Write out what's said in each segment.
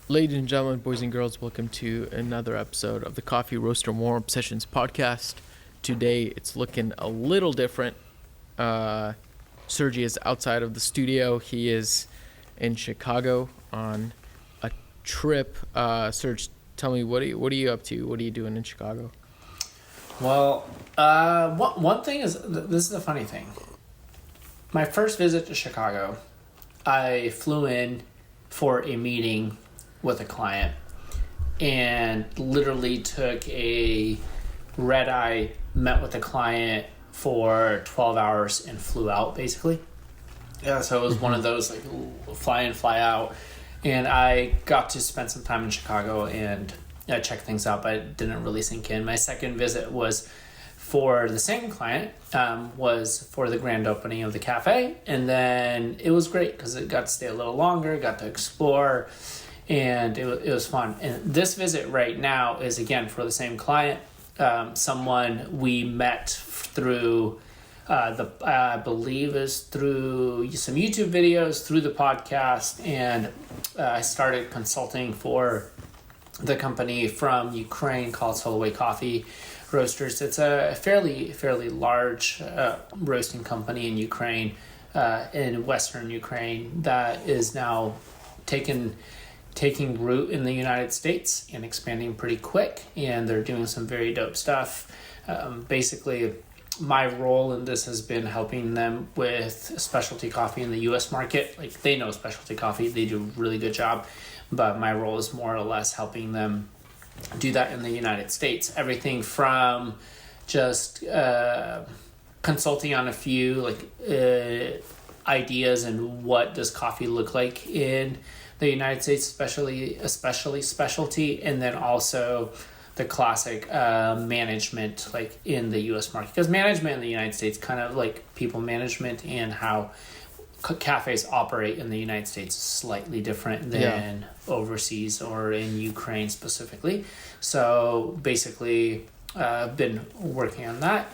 Ladies and gentlemen, boys and girls, welcome to another episode of the Coffee Roaster Warm-Up Sessions podcast. Today, it's looking a little different. Sergey is outside of the studio. He is in Chicago on a trip. Serge, tell me, what are you up to? What are you doing in Chicago? Well, one thing is, this is the funny thing. My first visit to Chicago, I flew in for a meeting with a client and literally took a red eye, met with the client for 12 hours and flew out basically. Yeah, so it was one of those like fly in, fly out. And I got to spend some time in Chicago and check things out, but it didn't really sink in. My second visit was for the same client, was for the grand opening of the cafe. And then it was great because it got to stay a little longer, got to explore, and it was fun. And this visit right now is again for the same client, someone we met through I believe is through some YouTube videos, through the podcast, and I started consulting for the company from Ukraine called Soloway Coffee Roasters. It's a fairly large roasting company in Ukraine, in Western Ukraine, that is now taking root in the United States and expanding pretty quick, and they're doing some very dope stuff. Basically, my role in this has been helping them with specialty coffee in the U.S. market. Like, they know specialty coffee, they do a really good job, but my role is more or less helping them do that in the United States. Everything from just consulting on a few ideas and what does coffee look like in the United States, especially specialty, and then also the classic management like in the U.S. market, because management in the United States, kind of like people management and how cafes operate in the United States, is slightly different than overseas or in Ukraine specifically. So basically, I've been working on that,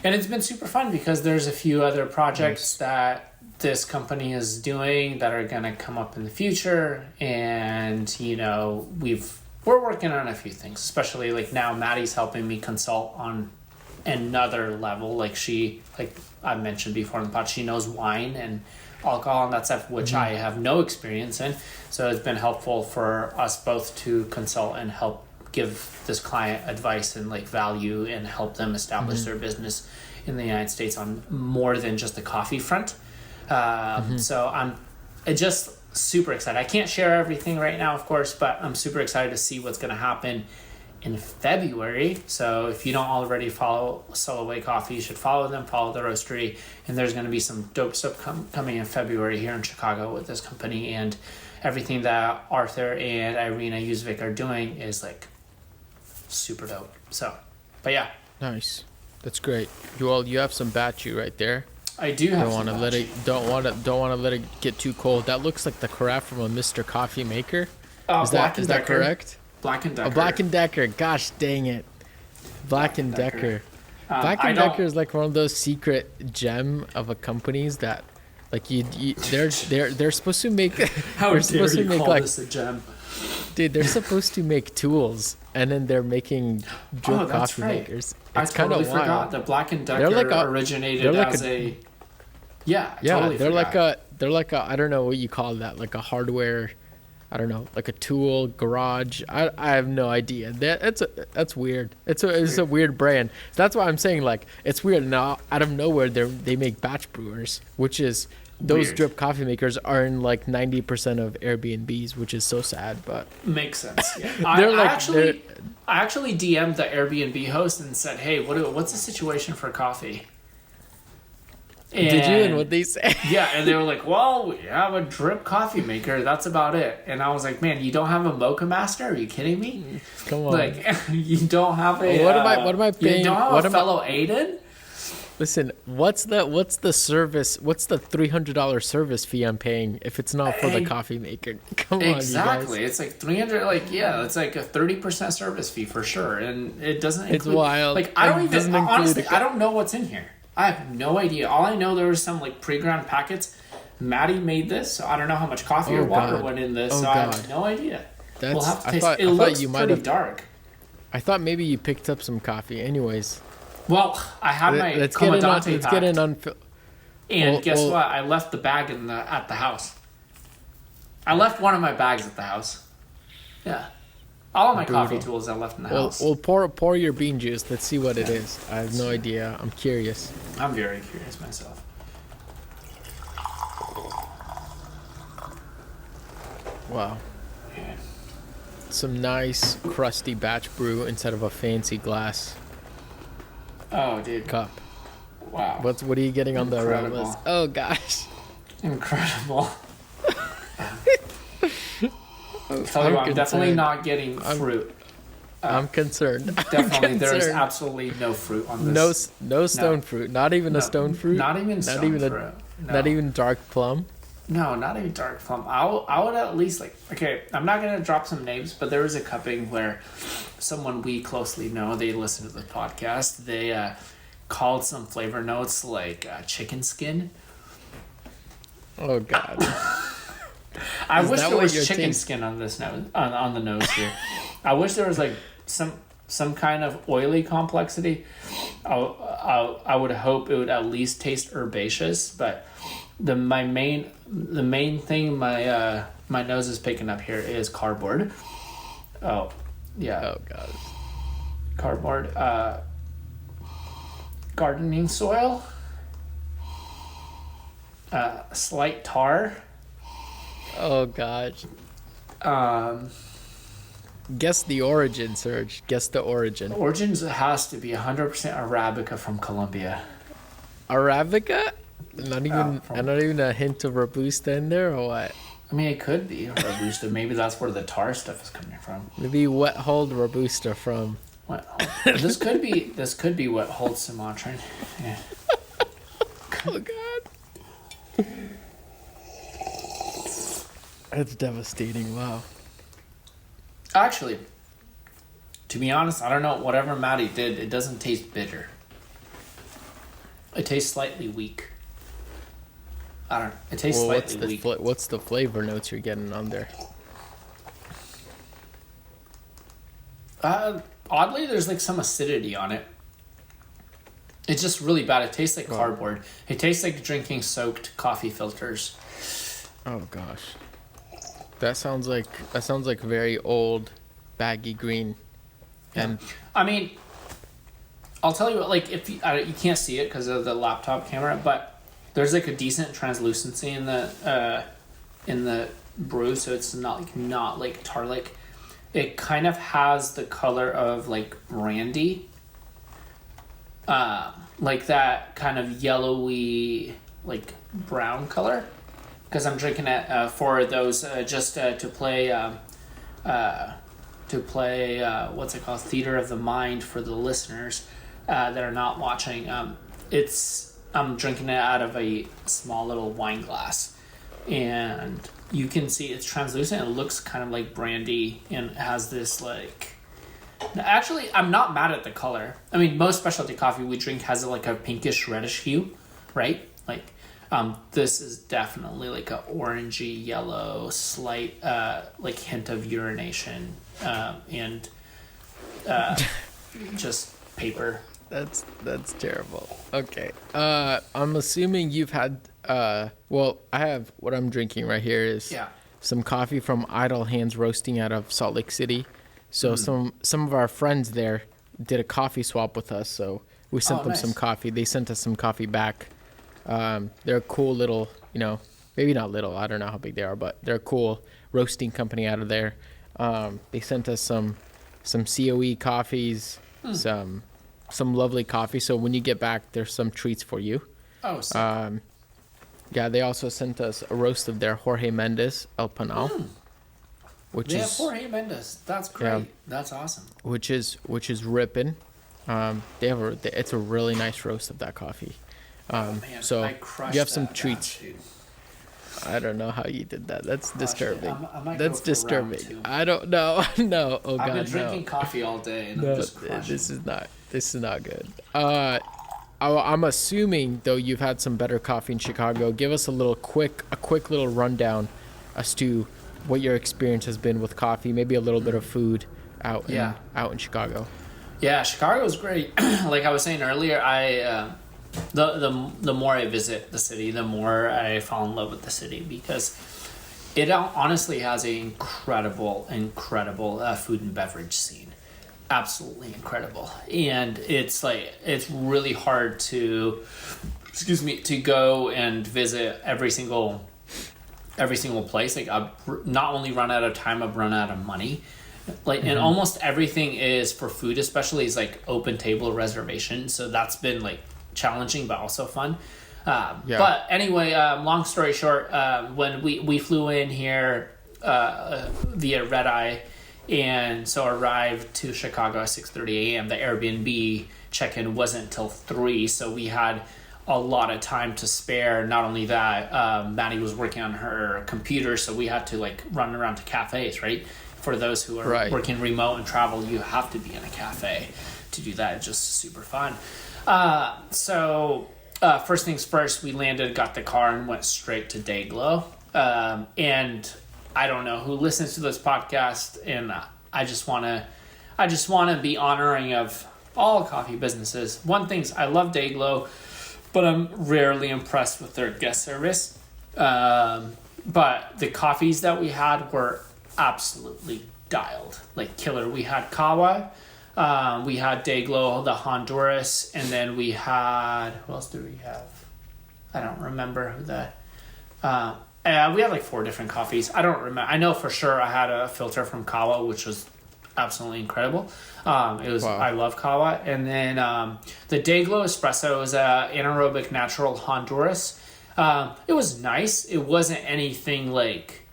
and it's been super fun because there's a few other projects that this company is doing that are going to come up in the future, and we're working on a few things, especially like now Maddie's helping me consult on another level. Like I mentioned before in the pod, she knows wine and alcohol and that stuff, which I have no experience in. So it's been helpful for us both to consult and help give this client advice and like value and help them establish their business in the United States on more than just the coffee front. So I'm just super excited. I can't share everything right now, of course, but I'm super excited to see what's going to happen in February. So if you don't already follow Soloway Coffee, you should follow them, follow the roastery, and there's going to be some dope stuff coming in February here in Chicago with this company, and everything that Arthur and Irina Yuzvik are doing is like super dope. So, but yeah. Nice. That's great. Well, you have some battery right there. I do have don't want to let it get too cold. That looks like the carafe from a Mr. Coffee Maker. Is that correct? Black and Decker. Oh, Black and Decker. Gosh dang it. Black and Decker. Black and Decker is like one of those secret gem of a companies that like they're supposed to make How dare you call this a gem? Dude, they're supposed to make tools, and then they're making drip coffee makers. It's kind of wild. I totally forgot that Black and Decker originated as a... Yeah, totally they're like a I don't know what you call that, like a hardware, I don't know, like a tool garage. I have no idea. That's weird. It's a weird brand. That's why I'm saying like it's weird. Now out of nowhere they make batch brewers, which is those weird. drip coffee makers are in like 90% of Airbnbs, which is so sad, but makes sense. Yeah. I actually DM'd the Airbnb host and said, "Hey, what's the situation for coffee?" And, did you? And what they say? Yeah, and they were like, "Well, we have a drip coffee maker. That's about it." And I was like, "Man, you don't have a mocha master? Are you kidding me? Come on, like you don't have a what am I paying? You don't have a fellow Aiden?" Listen, what's the service? What's the $300 service fee I'm paying if it's not for the coffee maker? Come on, exactly. You guys. It's like 300. Like it's like a 30% service fee for sure, and it doesn't. Include, it's wild. Like I don't even honestly. I don't know what's in here. I have no idea. All I know, there was some like pre-ground packets. Maddie made this, so I don't know how much coffee or water went in this, so I have no idea. We'll have to I taste. thought It I thought looks you might pretty have. dark. I thought maybe you picked up some coffee. Anyways, Well, I have my let's Comandante get an packed, and well, guess well- what? I left the bag at the house. I left one of my bags at the house. Yeah, all of my coffee Brutal. tools I left in the Well, house. well, pour your bean juice. Let's see what it is. I have no idea. I'm curious. I'm very curious myself. Wow. Yeah. Some nice crusty batch brew instead of a fancy glass Oh, dude! cup. Wow. What are you getting on the Incredible. aromas? Oh gosh. Incredible. Tell you, I'm definitely concerned. not getting fruit. I'm concerned. Definitely, there is concerned. absolutely no fruit on this. No stone fruit. Not even a stone fruit. Not even stone even fruit. No. Not even dark plum. No, not even dark plum. I would at least like. Okay, I'm not gonna drop some names, but there was a cupping where someone we closely know, they listened to the podcast. They called some flavor notes like chicken skin. Oh god. I Is wish that there what was you're chicken tasting? skin on this nose on the nose here. I wish there was like some kind of oily complexity. I would hope it would at least taste herbaceous, but the main thing my nose is picking up here is cardboard. Oh, yeah, Oh god. cardboard. Gardening soil. Slight tar. Oh gosh. Um, Guess the origin, Serge. Guess the origin. Origins has to be 100% Arabica from Colombia. Arabica? Not even from- not even a hint of Robusta in there or what? I mean, it could be Robusta. Maybe that's where the tar stuff is coming from. Maybe wet hold Robusta from. What? This could be what holds Sumatran. Yeah. Oh god. That's devastating. Wow. Actually, to be honest, I don't know. Whatever Maddie did, it doesn't taste bitter. It tastes slightly weak. I don't know. It tastes Well, what's slightly the weak. what's the flavor notes you're getting on there? Oddly, there's like some acidity on it. It's just really bad. It tastes like cardboard. It tastes like drinking soaked coffee filters. Oh gosh. That sounds like very old, baggy green. And I mean, I'll tell you what. Like, if you can't see it because of the laptop camera, but there's like a decent translucency in the brew, so it's not like tar-like. It kind of has the color of like brandy, like that kind of yellowy, like brown color. Because I'm drinking it for those just to play what's it called, theater of the mind for the listeners that are not watching. I'm drinking it out of a small little wine glass, and you can see it's translucent. It looks kind of like brandy, and it has this like. Actually, I'm not mad at the color. I mean, most specialty coffee we drink has like a pinkish reddish hue, right? Like, this is definitely like a orangey yellow, slight like hint of urination, and just paper. that's terrible. Okay. I'm assuming you've had well, I have what I'm drinking right here is Yeah. some coffee from Idle Hands Roasting out of Salt Lake City. So some of our friends there did a coffee swap with us. So we sent them some nice. coffee. They sent us some coffee back. They're a cool little, maybe not little. I don't know how big they are, but they're a cool roasting company out of there. They sent us some COE coffees, some lovely coffee. So when you get back, there's some treats for you. Oh, sick. Yeah, they also sent us a roast of their Jorge Mendes El Panal, which They have is Jorge Mendes. That's great. Yeah. That's awesome. which is ripping. It's a really nice roast of that coffee. Man, So I crushed you have some that treats. batch, dude. I don't know how you did that. That's Crushed it. disturbing. I might That's go for round disturbing. 2. I don't know. No. Oh I've been god, drinking no. coffee all day, and No, I'm just crushing. this is not good. I'm assuming though you've had some better coffee in Chicago. Give us a quick little rundown as to what your experience has been with coffee, maybe a little bit of food out Yeah. out in Chicago. Yeah, Chicago's great. Like I was saying earlier, the more I visit the city, the more I fall in love with the city, because it honestly has an incredible food and beverage scene. Absolutely incredible. And it's really hard to go and visit every single place. Like, I've not only run out of time, I've run out of money. Like, and almost everything is for food, especially, is like open table reservation. So that's been like challenging, but also fun. But anyway, long story short, when we flew in here via red eye, and so arrived to Chicago at 6:30 a.m. The Airbnb check-in wasn't until 3, so we had a lot of time to spare. Not only that, Maddie was working on her computer, so we had to like run around to cafes, right? For those who are working remote and travel, you have to be in a cafe to do that. It's just super fun. So first things first, we landed, got the car, and went straight to Dayglow. And I don't know who listens to this podcast, and I just want to be honoring of all coffee businesses. One thing is, I love Dayglow, but I'm rarely impressed with their guest service. But the coffees that we had were absolutely dialed, like killer. We had Kawa, we had Dayglow, the Honduras, and then we had, who else did we have? I don't remember who that. We had like 4 different coffees. I don't remember. I know for sure I had a filter from Kawa, which was absolutely incredible. It was, wow. I love Kawa. And then the Dayglow espresso is a anaerobic natural Honduras. It was nice. It wasn't anything like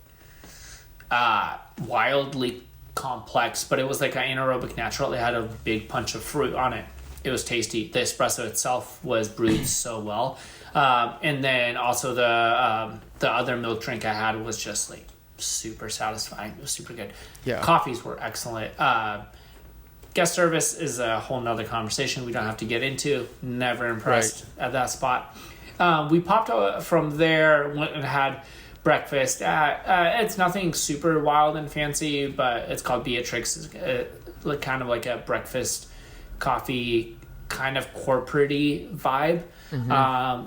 wildly complex, but it was like an anaerobic natural. It had a big punch of fruit on it. It was tasty. The espresso itself was brewed so well. And then also the other milk drink I had was just like super satisfying. It was super good. Yeah. Coffees were excellent. Guest service is a whole nother conversation we don't have to get into. Never impressed at that spot. We popped out from there, went and had breakfast. It's nothing super wild and fancy, but it's called Beatrix. It's kind of like a breakfast coffee kind of corporate-y vibe,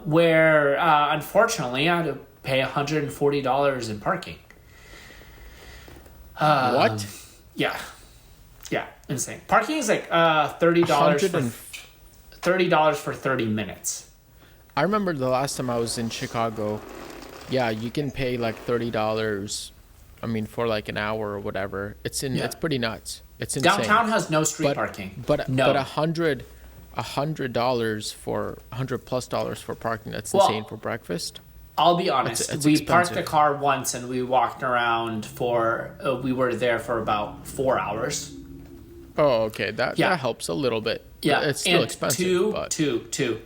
where unfortunately I had to pay $140 in parking. What? Yeah, insane. Parking is like $30 for 30 minutes. I remember the last time I was in Chicago. Yeah, you can pay like $30. I mean, for like an hour or whatever. It's pretty nuts. It's insane. Downtown has no street parking. But $100 for $100+ for parking. That's insane for breakfast. I'll be honest. It's we expensive. parked the car once and we walked around we were there for about 4 hours. Oh, okay. That helps a little bit. Yeah, it's still expensive. Two.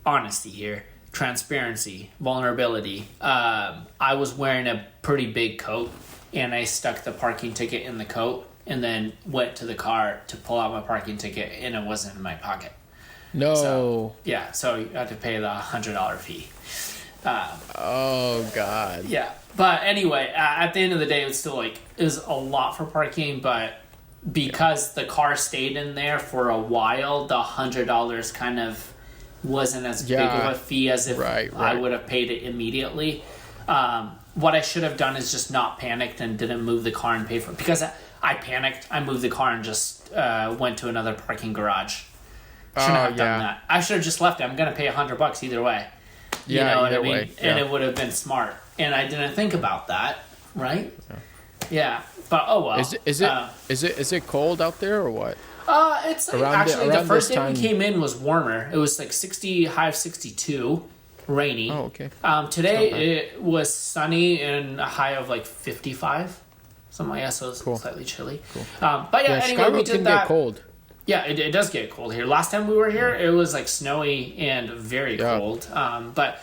Honesty here. Transparency, vulnerability. I was wearing a pretty big coat, and I stuck the parking ticket in the coat, and then went to the car to pull out my parking ticket, and it wasn't in my pocket. No. So you had to pay the $100 fee. Oh God. Yeah, but anyway, at the end of the day, it was still it was a lot for parking, but because the car stayed in there for a while, the $100 kind of wasn't as big of a fee as if I would have paid it immediately. What I should have done is just not panicked and didn't move the car and pay for it. Because I panicked, I moved the car and just went to another parking garage. Shouldn't have done that. I should have just left it. I'm going to pay $100 either way. You know what I mean? Way. Yeah. And it would have been smart. And I didn't think about that, right? Yeah. But oh well. Is it cold out there or what? It's like the first day we came in was warmer. It was like 60, high of 62, rainy. Oh, okay. Today it was sunny and a high of like 55, something like that. So it's slightly chilly. Cool. But anyway, Chicago we did can that. Get cold. Yeah, it does get cold here. Last time we were here, it was like snowy and very cold. But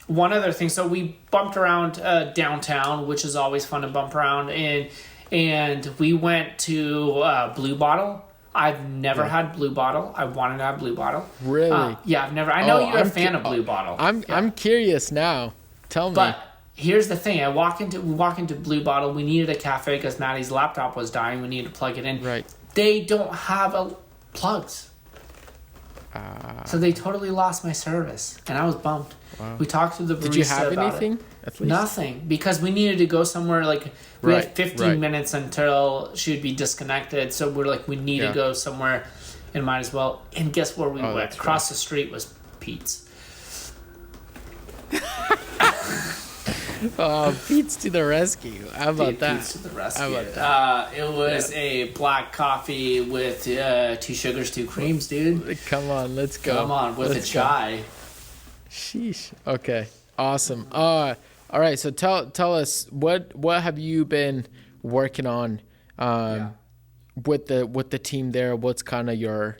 one other thing, so we bumped around downtown, which is always fun to bump around, and we went to Blue Bottle. I've never had Blue Bottle. I wanted to have Blue Bottle. Really? Yeah, I've never. I know you're a fan of Blue Bottle. I'm curious now. Tell me. But here's the thing. We walk into Blue Bottle. We needed a cafe because Maddie's laptop was dying. We needed to plug it in. Right. They don't have plugs. So they totally lost my service, and I was bummed. Wow. We talked to the barista Did you have about anything? it. At least? Nothing, because we needed to go somewhere. Like we had 15 minutes until she would be disconnected. So we're like, we need to go somewhere, and might as well. And guess where we went? Across the street was Pete's. Pete's to the rescue. How about that? Pete's to the rescue. How about that? It was a black coffee with 2 sugars, 2 creams, dude. Come on, let's go. Come on, with a chai. Sheesh. Okay. Awesome. All right. So tell us what have you been working on with the team there? What's kind of your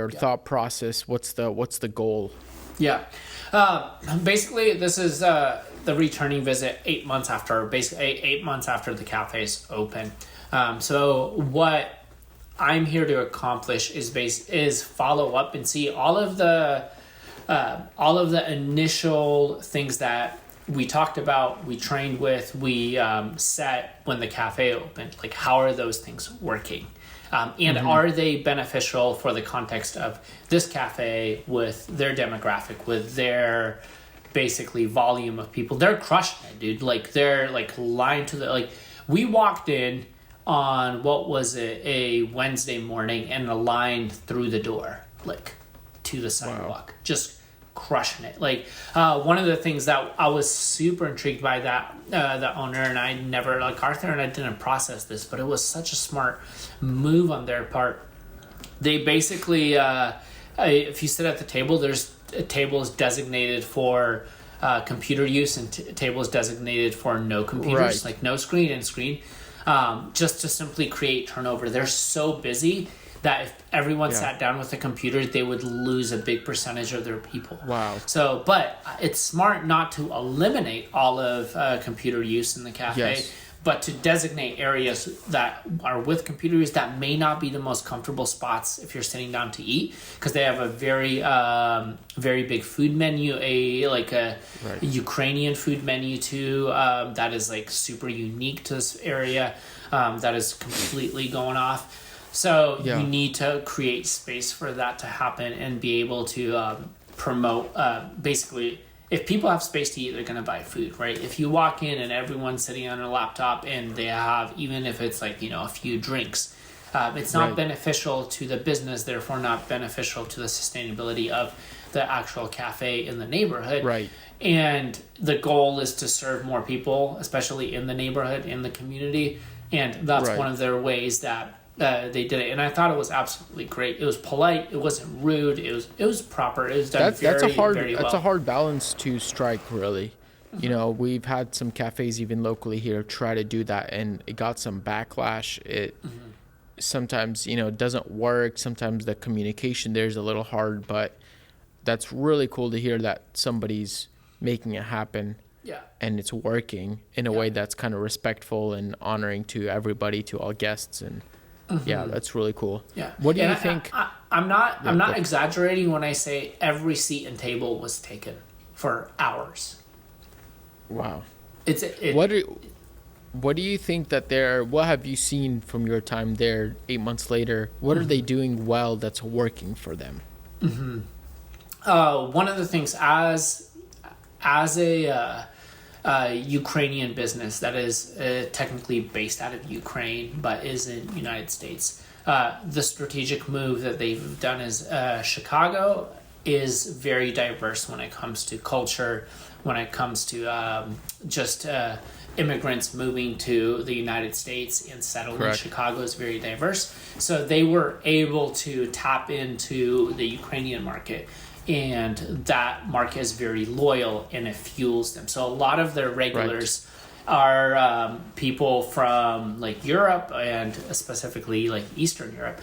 thought process? What's the goal? Yeah. Basically, this is the returning visit 8 months after, basically 8 months after the cafe's open. So what I'm here to accomplish is follow up and see all of the initial things that we talked about, we trained with, we set when the cafe opened. Like, how are those things working? And are they beneficial for the context of this cafe with their demographic, with their basically volume of people? They're crushing it, dude. Like, they're like lined to the, like, we walked in on what was a Wednesday morning and a line through the door, like to the sidewalk, just crushing it. Like, one of the things that I was super intrigued by that the owner, and I never, like, Arthur and I didn't process this, but it was such a smart move on their part. They basically, if you sit at the table, there's a table is designated for computer use, and table is designated for no computers, like no screen and screen, just to simply create turnover. They're so busy that if everyone sat down with a computer, they would lose a big percentage of their people. Wow. So, but it's smart not to eliminate all of computer use in the cafe, but to designate areas that are with computer use that may not be the most comfortable spots if you're sitting down to eat, because they have a very, very big food menu, a Ukrainian food menu too, that is like super unique to this area, that is completely going off. So you need to create space for that to happen and be able to promote, basically, if people have space to eat, they're going to buy food, right? If you walk in and everyone's sitting on a laptop and they have, even if it's like, a few drinks, it's not beneficial to the business, therefore not beneficial to the sustainability of the actual cafe in the neighborhood. Right. And the goal is to serve more people, especially in the neighborhood, in the community. And that's one of their ways that they did it, and I thought it was absolutely great. It was polite. It wasn't rude. It was proper. It was done very well. That's a hard balance to strike, really. We've had some cafes even locally here try to do that, and it got some backlash. It sometimes doesn't work. Sometimes the communication there's a little hard, but that's really cool to hear that somebody's making it happen. Yeah. And it's working in a way that's kind of respectful and honoring to everybody, to all guests, and yeah, that's really cool. Yeah. What do you think? I'm not exaggerating when I say every seat and table was taken for hours. Wow. What do you think that what have you seen from your time there 8 months later? What are they doing well that's working for them? One of the things as a Ukrainian business that is technically based out of Ukraine but is in the United States. The strategic move that they've done is Chicago is very diverse when it comes to culture, when it comes to just immigrants moving to the United States and settling. Correct. Chicago is very diverse. So they were able to tap into the Ukrainian market. And that market is very loyal, and it fuels them. So a lot of their regulars are people from like Europe, and specifically like Eastern Europe.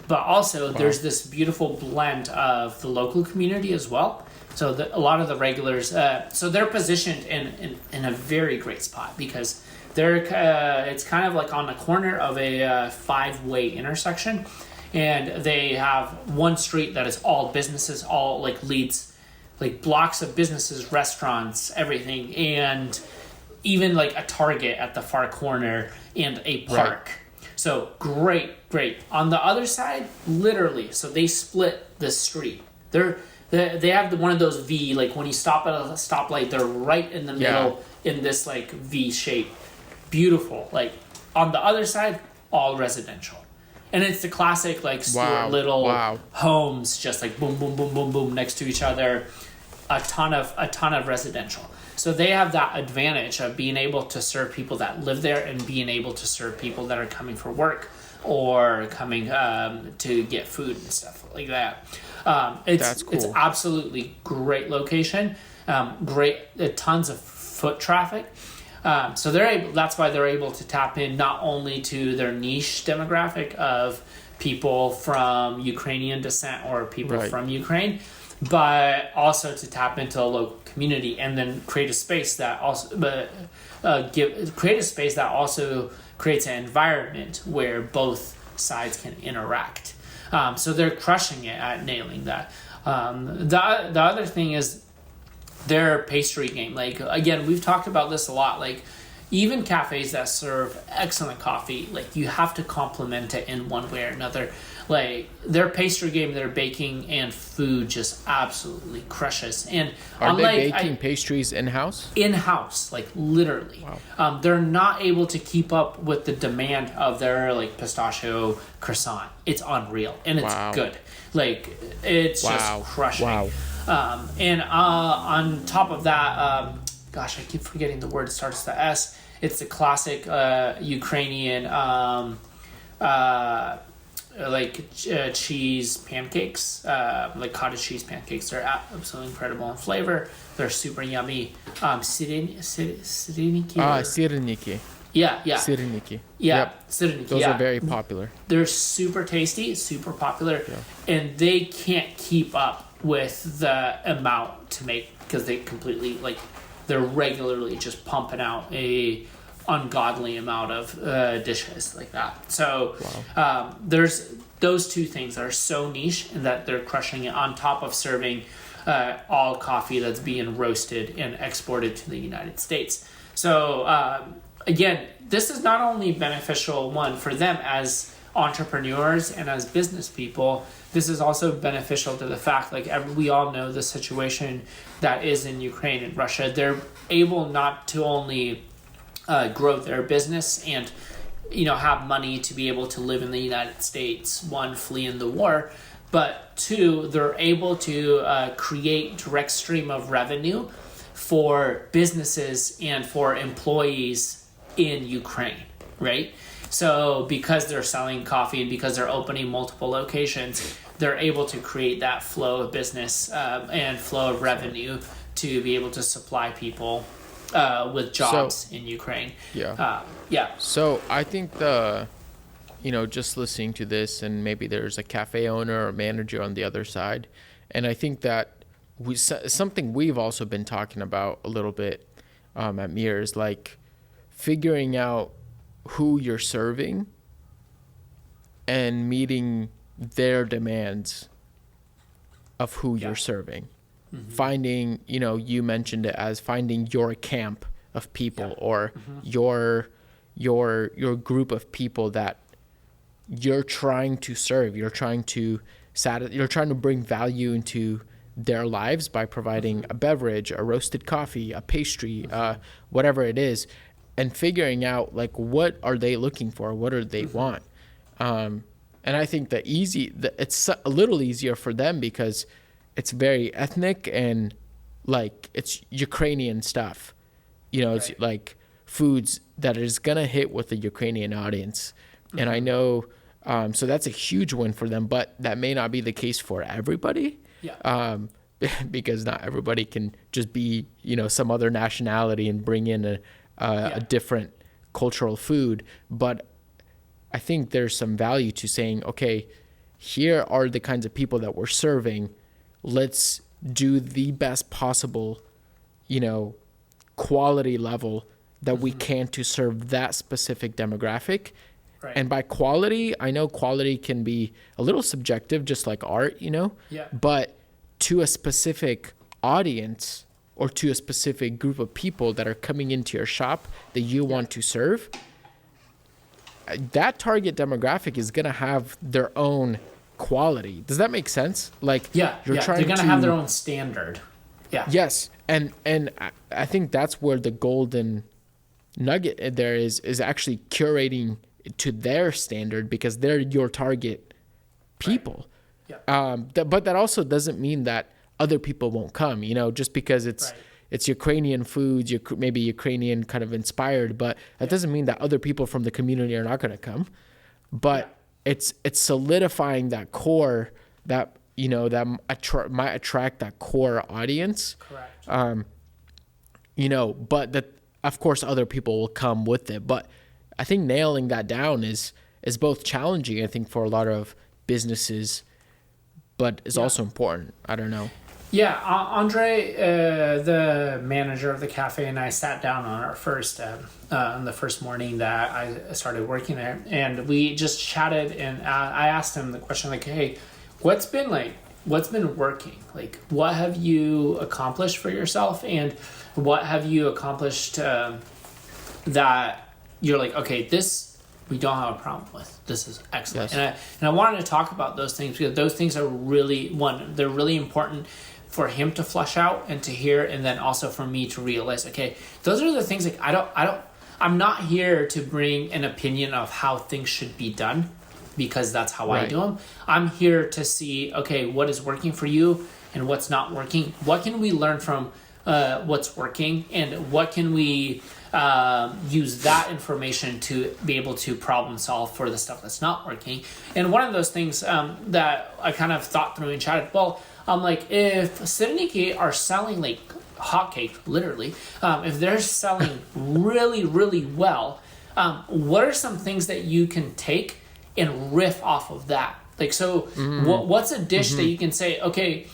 But also there's this beautiful blend of the local community as well. So a lot of the regulars, so they're positioned in a very great spot, because it's kind of like on the corner of a 5-way intersection. And they have one street that is all businesses, all like leads like blocks of businesses, restaurants, everything, and even like a Target at the far corner and a park. Right. So great. On the other side, literally, so they split the street. They have one of those V, like when you stop at a stoplight, they're right in the middle in this like V shape. Beautiful. Like on the other side, all residential. And it's the classic like little homes, just like boom, boom, boom, boom, boom next to each other. A ton of residential. So they have that advantage of being able to serve people that live there and being able to serve people that are coming for work or coming to get food and stuff like that. That's cool. It's absolutely great location. Tons of foot traffic. So that's why they're able to tap in not only to their niche demographic of people from Ukrainian descent or people from Ukraine, but also to tap into a local community and then create a space that also creates an environment where both sides can interact. So they're crushing it at nailing that. The other thing is their pastry game. Like, again, we've talked about this a lot. Like, even cafes that serve excellent coffee, like, you have to complement it in one way or another. Like, their pastry game, their baking and food just absolutely crushes. And are they baking pastries in-house? In-house, like, literally. Wow. They're not able to keep up with the demand of their, like, pistachio croissant. It's unreal. And it's good. Like, it's just crushing. Wow. And on top of that, gosh, I keep forgetting the word. It starts with the S. It's the classic Ukrainian cheese pancakes, like cottage cheese pancakes. They're absolutely incredible in flavor. They're super yummy. Syreniki. Syreniki. Yeah. Syreniki. Yeah, yep. Syreniki. Those are very popular. They're super tasty, super popular, and they can't keep up with the amount to make because they completely they're regularly just pumping out a ungodly amount of dishes like that. So there's those two things that are so niche and that they're crushing it on top of serving all coffee that's being roasted and exported to the United States. So again, this is not only beneficial for them as entrepreneurs and as business people, this is also beneficial to the fact we all know the situation that is in Ukraine and Russia. They're able not to only grow their business and have money to be able to live in the United States, one, flee in the war, but two, they're able to create direct stream of revenue for businesses and for employees in Ukraine, right? So because they're selling coffee and because they're opening multiple locations, they're able to create that flow of business and flow of revenue to be able to supply people with jobs in Ukraine. So I think just listening to this, and maybe there's a cafe owner or manager on the other side, and I think that something we've also been talking about a little bit at Mir is figuring out who you're serving and meeting their demands of who you're serving. Mm-hmm. Finding, you mentioned it as finding your camp of people or your group of people that you're trying to serve. You're trying to bring value into their lives by providing a beverage, a roasted coffee, a pastry, whatever it is, and figuring out what are they looking for, what do they want. And I think it's a little easier for them because it's very ethnic and it's Ukrainian stuff. It's foods that is going to hit with the Ukrainian audience. Mm-hmm. And I know, so that's a huge win for them, but that may not be the case for everybody. Yeah. Because not everybody can just be, some other nationality and bring in a different cultural food. But I think there's some value to saying, okay, here are the kinds of people that we're serving. Let's do the best possible, quality level that we can to serve that specific demographic. Right. And by quality, I know quality can be a little subjective, just like art, but to a specific audience or to a specific group of people that are coming into your shop that you want to serve, that target demographic is going to have their own quality. Does that make sense? Like, they're going to have their own standard. Yeah. Yes. And I think that's where the golden nugget there is actually curating to their standard, because they're your target people. Right. Yeah. But that also doesn't mean that other people won't come, just because it's Ukrainian foods, maybe Ukrainian kind of inspired, but that doesn't mean that other people from the community are not going to come. But it's solidifying that core that, that might attract that core audience. Correct. But that, of course, other people will come with it. But I think nailing that down is both challenging, I think, for a lot of businesses, but is also important. I don't know. Yeah, Andre, the manager of the cafe, and I sat down on our on the first morning that I started working there, and we just chatted, and I asked him the question, like, hey, what's been working? Like, what have you accomplished for yourself, and what have you accomplished that you're like, okay, this we don't have a problem with. This is excellent. Yes. And I wanted to talk about those things, because those things are they're really important for him to flesh out and to hear, and then also for me to realize, okay, those are the things, like I'm not here to bring an opinion of how things should be done, because that's how I do them. I'm here to see, okay, what is working for you and what's not working. What can we learn from what's working, and what can we use that information to be able to problem solve for the stuff that's not working. And one of those things that I kind of thought through and chatted, well, I'm like, if Sereniki are selling like hotcakes, literally, if they're selling really, really well, what are some things that you can take and riff off of that? Like, so what's a dish that you can say, okay,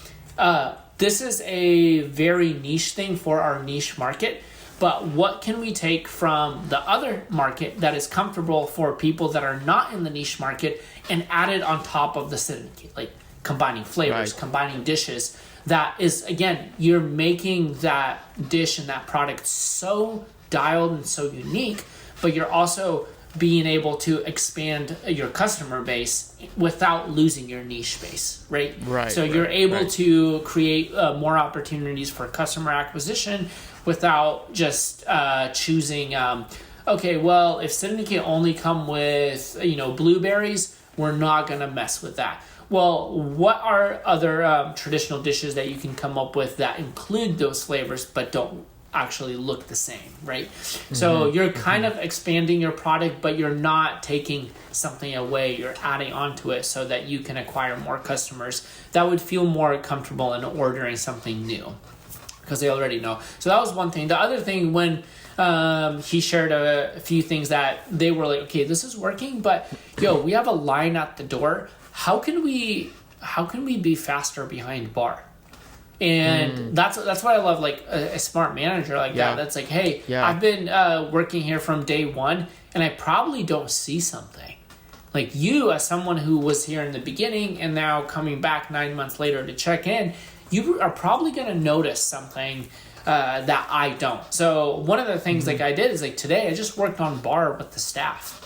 this is a very niche thing for our niche market, but what can we take from the other market that is comfortable for people that are not in the niche market and add it on top of the Sereniki? Like, combining flavors, combining dishes. That is, again, you're making that dish and that product so dialed and so unique, but you're also being able to expand your customer base without losing your niche space, right? So you're able to create more opportunities for customer acquisition without just choosing, okay, well, if Sereniki only come with, blueberries, we're not going to mess with that. Well, what are other traditional dishes that you can come up with that include those flavors but don't actually look the same, right? So you're kind of expanding your product, but you're not taking something away. You're adding onto it so that you can acquire more customers that would feel more comfortable in ordering something new, because they already know. So that was one thing. The other thing, when he shared a few things that they were like, okay, this is working, but we have a line at the door. How can we be faster behind bar? And that's what I love, like a smart manager like that. That's like, hey, I've been working here from day one, and I probably don't see something. Like, you, as someone who was here in the beginning and now coming back 9 months later to check in, you are probably going to notice something that I don't. So one of the things like I did is, like, today I just worked on bar with the staff.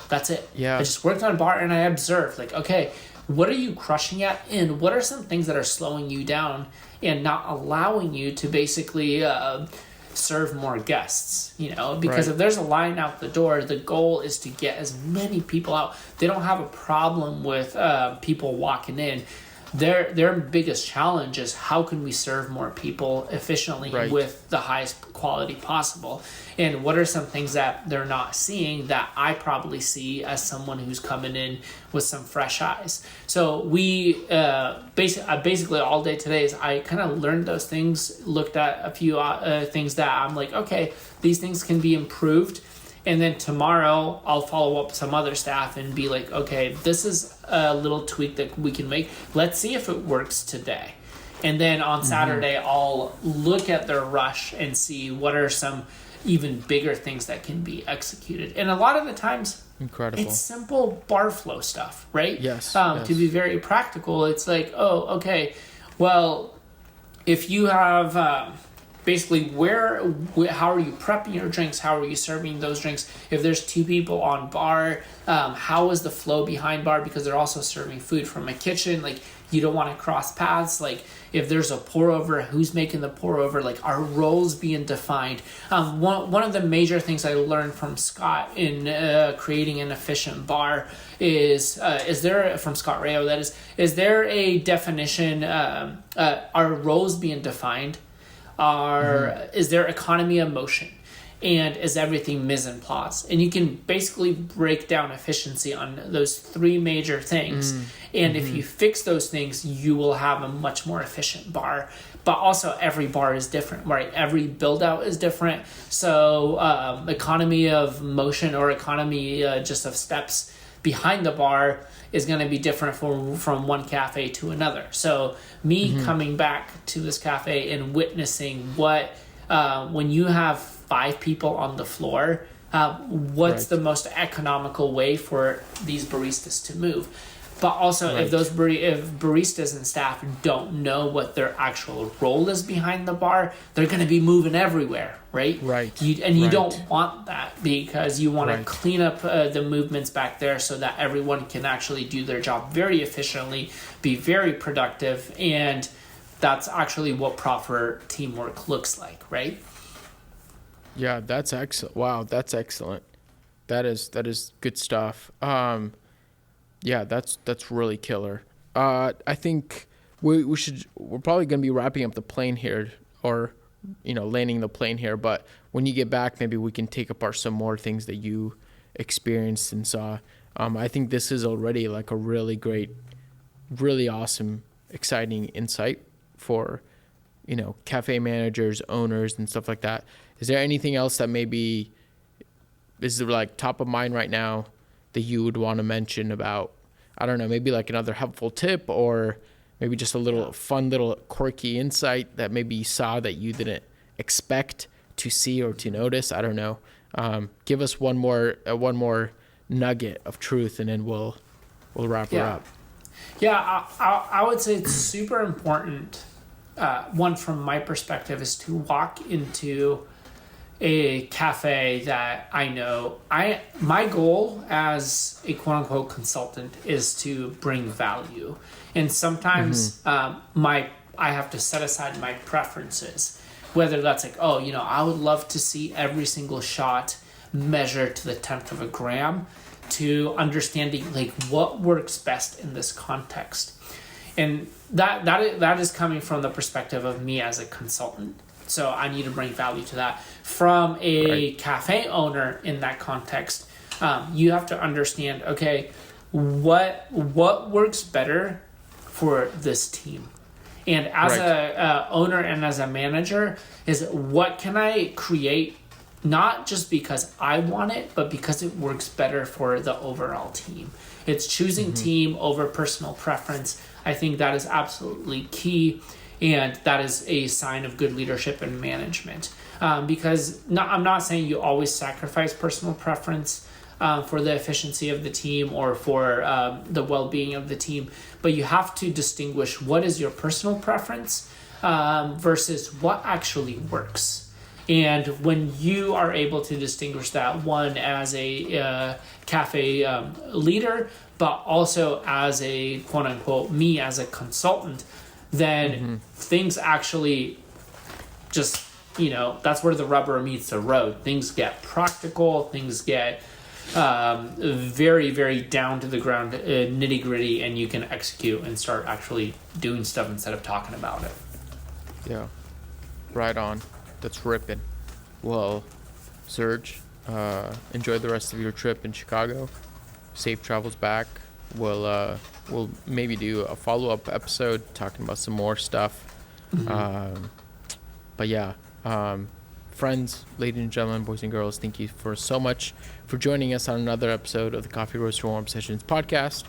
That's it. I just worked on bar, and I observed, like, okay, what are you crushing at, and what are some things that are slowing you down and not allowing you to basically serve more guests, because if there's a line out the door, the goal is to get as many people out. They don't have a problem with people walking in. Their biggest challenge is, how can we serve more people efficiently with the highest quality possible? And what are some things that they're not seeing that I probably see as someone who's coming in with some fresh eyes? So we basically all day today is I kind of learned those things, looked at a few things that I'm like, okay, these things can be improved. And then tomorrow I'll follow up some other staff and be like, okay, this is a little tweak that we can make. Let's see if it works today. And then on Saturday, I'll look at their rush and see what are some even bigger things that can be executed. And a lot of the times, it's simple bar flow stuff, right? Yes. To be very practical, it's like, oh, okay, well, if you have basically how are you prepping your drinks, how are you serving those drinks, if there's two people on bar, how is the flow behind bar, because they're also serving food from a kitchen. Like, you don't want to cross paths. Like, if there's a pour over, who's making the pour over? Like, are roles being defined? One of the major things I learned from Scott in creating an efficient bar is there, from Scott Rayo, that is there a definition? Are roles being defined? Is there economy of motion? And is everything mise en place? And you can basically break down efficiency on those three major things. And if you fix those things, you will have a much more efficient bar. But also, every bar is different, right? Every build out is different. So economy of motion, or economy just of steps behind the bar, is going to be different from one cafe to another. So me coming back to this cafe and witnessing what, when you have 5 people on the floor, what's the most economical way for these baristas to move. But also, if baristas and staff don't know what their actual role is behind the bar, they're going to be moving everywhere, right? Right. You don't want that, because you want to clean up the movements back there so that everyone can actually do their job very efficiently, be very productive, and that's actually what proper teamwork looks like, right? Yeah, that's excellent. Wow, that's excellent. That is good stuff. Yeah, that's really killer. I think we're probably gonna be wrapping up the plane here, or landing the plane here. But when you get back, maybe we can take apart some more things that you experienced and saw. I think this is already like a really great, really awesome, exciting insight for cafe managers, owners, and stuff like that. Is there anything else that maybe is like top of mind right now that you would want to mention about, I don't know, maybe like another helpful tip, or maybe just a little fun little quirky insight that maybe you saw that you didn't expect to see or to notice? I don't know. Give us one more nugget of truth, and then we'll wrap her up. Yeah, I would say it's super important. One, from my perspective, is to walk into a cafe that I know. My goal as a quote unquote consultant is to bring value, and sometimes I have to set aside my preferences. Whether that's like, I would love to see every single shot measured to the 10th of a gram, to understanding like what works best in this context. And that is coming from the perspective of me as a consultant. So I need to bring value to that. From a cafe owner in that context, you have to understand, okay, what works better for this team? And as a owner and as a manager, is what can I create, not just because I want it, but because it works better for the overall team. It's choosing team over personal preference. I think that is absolutely key, and that is a sign of good leadership and management. Because I'm not saying you always sacrifice personal preference for the efficiency of the team or for the well-being of the team, but you have to distinguish what is your personal preference versus what actually works. And when you are able to distinguish that, one, as a cafe leader, but also as a quote-unquote me as a consultant, then things actually just, that's where the rubber meets the road. Things get practical, things get very, very down to the ground, nitty-gritty, and you can execute and start actually doing stuff instead of talking about it. Yeah, right on. That's ripping. Well, Serge, enjoy the rest of your trip in Chicago. Safe travels back. We'll maybe do a follow-up episode talking about some more stuff. But yeah, friends, ladies and gentlemen, boys and girls, thank you so much for joining us on another episode of the Coffee Roaster Warm Sessions podcast.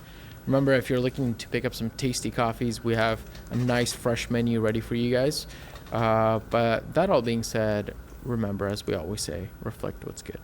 Remember, if you're looking to pick up some tasty coffees, we have a nice fresh menu ready for you guys. But that all being said, remember, as we always say, reflect what's good.